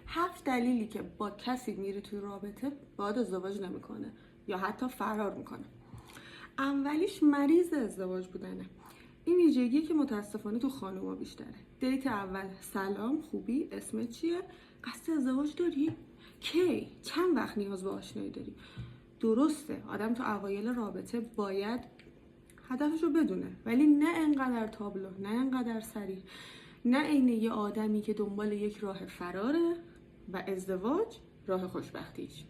7 دلیلی که با کسی میری توی رابطه باید ازدواج نمیکنه یا حتی فرار میکنه. اولیش مریض ازدواج بودنه. این ویژگی که متاسفانه تو خانوما بیشتره. دیت اول سلام، خوبی، اسمت چیه؟ قصد ازدواج داری؟ کی؟ چند وقت نیاز به آشنایی داری؟ درسته آدم تو اوایل رابطه باید هدفشو بدونه، ولی نه انقدر تابلو، نه انقدر سریع، نه عین یه آدمی که دنبال یک راه فراره و ازدواج راه خوشبختیش،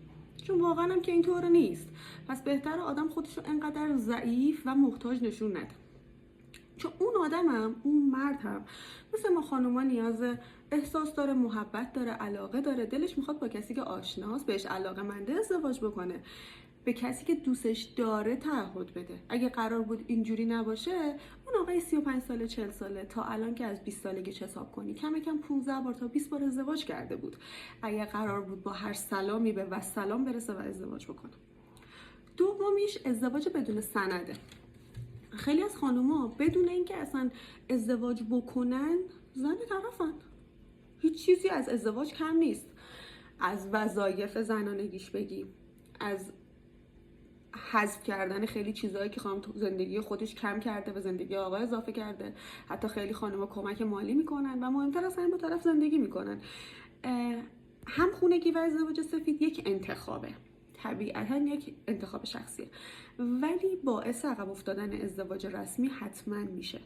چون واقعا هم که اینطور نیست. پس بهتره آدم خودشو انقدر ضعیف و محتاج نشون نده، چون اون آدمم، اون مرد هم مثل ما خانوما نیاز احساس داره، محبت داره، علاقه داره، دلش میخواد با کسی که آشناست، بهش علاقه منده ازدواج بکنه، به کسی که دوستش داره تعهد بده. اگه قرار بود اینجوری نباشه، اون آقای 35 ساله 40 ساله تا الان که از 20 سالگیش حساب کنی کم کم 15 بار تا 20 بار ازدواج کرده بود، اگه قرار بود با هر سلامی به وسلام برسه و ازدواج بکنه. دومیش ازدواج بدون سنده. خیلی از خانوما بدون اینکه اصلا ازدواج بکنن زن طرفن، هیچ چیزی از ازدواج کم نیست. از وظایف زنانگیش بگی، از حذف کردن خیلی چیزایی که خانم تو زندگی خودش کم کرده و زندگی آقا اضافه کرده. حتی خیلی خانم‌ها کمک مالی میکنن و مهمتر از همین با طرف زندگی میکنن. هم خونگی و ازدواج سفید یک انتخابه، طبیعتا یک انتخاب شخصیه، ولی باعث عقب افتادن ازدواج رسمی حتما میشه،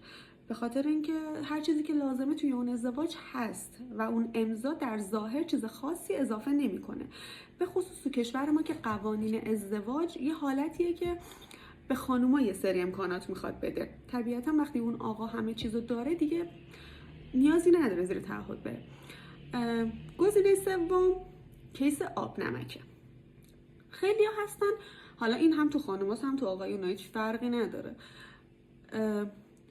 به خاطر اینکه هر چیزی که لازمه توی اون ازدواج هست و اون امضا در ظاهر چیز خاصی اضافه نمیکنه. به خصوص تو کشور ما که قوانین ازدواج یه حالتیه که به خانوما یه سری امکانات میخواد بده. طبیعتا وقتی اون آقا همه چیزو داره دیگه نیازی نداره زیر تعهد بره. گزینه سوم کیس آب نمکه. خیلی ها هستن، حالا این هم تو خانوماست هم تو آقایون، هیچ فرقی نداره،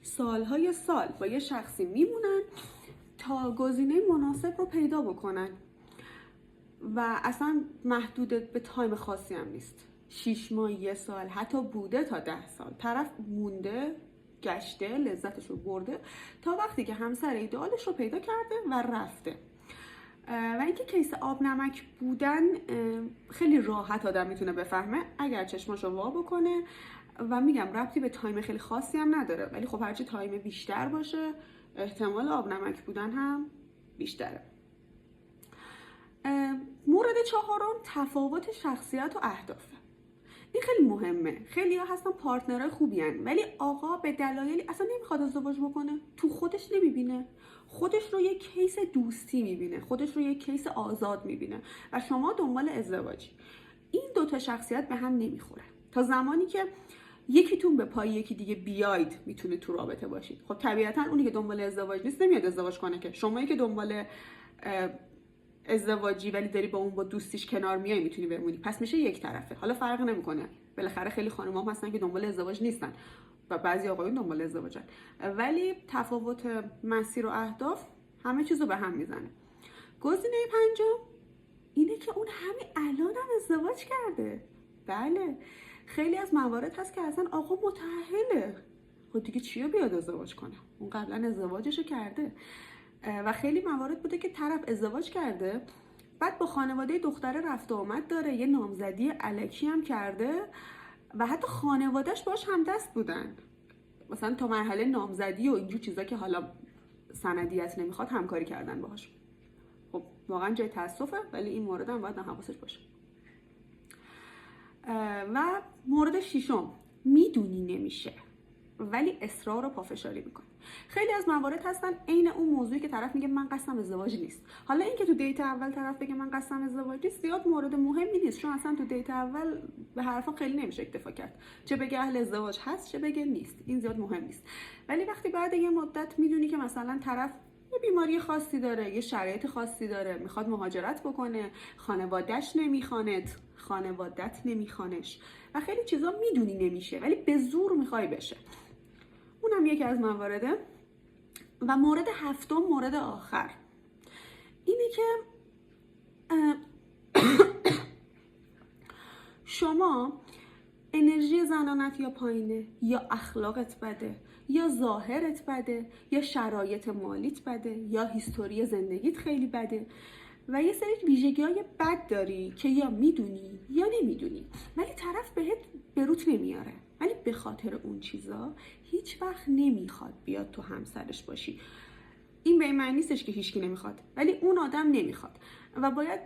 سالهای سال با یه شخصی میمونن تا گزینه مناسب رو پیدا بکنن و اصلا محدود به تایم خاصی هم نیست. 6 ماه، 1 سال، حتی بوده تا 10 سال طرف مونده، گشته، لذتش رو برده تا وقتی که همسر ایدئالش رو پیدا کرده و رفته. و اینکه کیس آب نمک بودن خیلی راحت آدم میتونه بفهمه اگر چشماشو وا بکنه، و میگم ربطی به تایم خیلی خاصی هم نداره، ولی خب هرچی تایم بیشتر باشه احتمال آب نمک بودن هم بیشتره. مورد چهارم تفاوت شخصیت و اهدافه. این خیلی مهمه. خیلی ها هستن پارتنرهای خوبی هن، ولی آقا به دلایلی اصلا نمیخواد ازدواج بکنه، تو خودش نمیبینه، خودش رو یک کیس دوستی میبینه، خودش رو یک کیس آزاد میبینه و شما دنبال ازدواجی. این دوتا شخصیت به هم نمیخوره. تا زمانی که یکیتون به پای یکی دیگه بیاید میتونه تو رابطه باشید. خب طبیعتا اونی که دنبال ازدواج نیست نمیاد ازدواج کنه، که شمایی که دنبال ازدواجی ولی داری با اون با دوستیش کنار میای میتونی بمونی، پس میشه یک طرفه. حالا فرق نمیکنه، بالاخره خیلی خانم‌ها هستن که دنبال ازدواج نیستن و بعضی آقایون دنبال ازدواجن، ولی تفاوت مسیر و اهداف همه چیزو به هم میزنه. گزینه پنجم اینه که اون همین الان هم ازدواج کرده. بله، خیلی از موارد هست که اصلا آقا متأهله، خب دیگه چیه بیاد ازدواج کنه، اون قبلا ازدواجشو کرده. و خیلی موارد بوده که طرف ازدواج کرده بعد با خانواده دختره رفت و آمد داره، یه نامزدی الکی هم کرده و حتی خانوادهش باش هم دست بودن، مثلا تا مرحله نامزدی و اینجور چیزا که حالا سندیت نمیخواد همکاری کردن باهاش. خب واقعا جای تاسفه، ولی این مورد هم باید حواسش باشه. و مورد ششم میدونی نمیشه ولی اصرار و پافشاری میکنه. خیلی از موارد هستن عین اون موضوعی که طرف میگه من قصدم ازدواج نیست. حالا این که تو دیت اول طرف بگه من قصدم ازدواج نیست زیاد مورد مهمی نیست، چون اصلا تو دیت اول به حرفا خیلی نمیشه اکتفا کرد، چه بگه اهل ازدواج هست چه بگه نیست، این زیاد مهم نیست. ولی وقتی بعد یه مدت میدونی که مثلا طرف یه بیماری خاصی داره، یه شرایط خاصی داره، میخواد مهاجرت بکنه، خانواده‌اش نمیخواند، خانوادت نمیخوانش و خیلی چیزا میدونی نمیشه ولی به زور میخوای بشه، اونم یکی از موارده. و مورد هفتم، مورد آخر، اینه که شما انرژی زنانت یا پایینه، یا اخلاقت بده، یا ظاهرت بده، یا شرایط مالیت بده، یا هیستوری زندگیت خیلی بده و یه سری ویژگی‌های بد داری که یا میدونی یا نمیدونی، ولی طرف بهت بروت نمیاره، ولی به خاطر اون چیزا هیچ وقت نمیخواد بیاد تو همسرش باشی. این به این معنی نیستش که هیچکی نمیخواد، ولی اون آدم نمیخواد و باید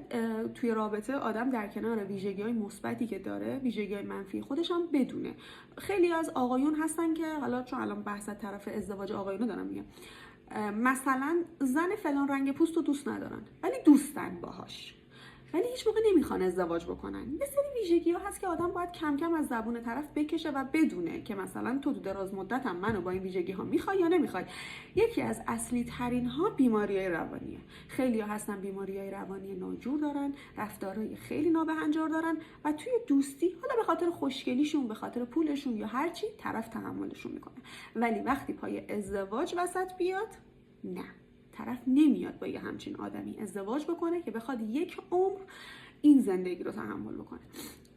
توی رابطه آدم در کنار ویژگی‌های مثبتی که داره ویژگی‌های منفی خودش هم بدونه. خیلی از آقایون هستن که حالا چون الان بحث طرف ازدواج آقایونو دارم میگم، مثلا زن فلان رنگ پوست رو دوست ندارن ولی دوستن باهاش، ولی هیچ موقع نمیخوان ازدواج بکنن. یه سری ویژگی‌ها هست که آدم باید کم کم از زبون طرف بکشه و بدونه که مثلا تو دراز مدت هم منو با این ویژگی‌ها میخوای یا نمیخوای. یکی از اصلی ترین ها بیماری‌های روانیه. خیلی‌ها هستن بیماری‌های روانی ناجور دارن، رفتارهای خیلی نابهنجار دارن و توی دوستی حالا به خاطر خوشگلیشون، به خاطر پولشون یا هر چی طرف تحملشون میکنه، ولی وقتی پای ازدواج وسط بیاد نه، طرف نمیاد با یه همچین آدمی ازدواج بکنه که بخواد یک عمر این زندگی رو تحمل بکنه.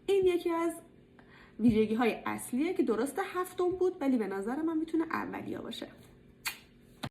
این یکی از ویژگی های اصلیه که درسته هفتم بود ولی به نظر من میتونه اولیا باشه.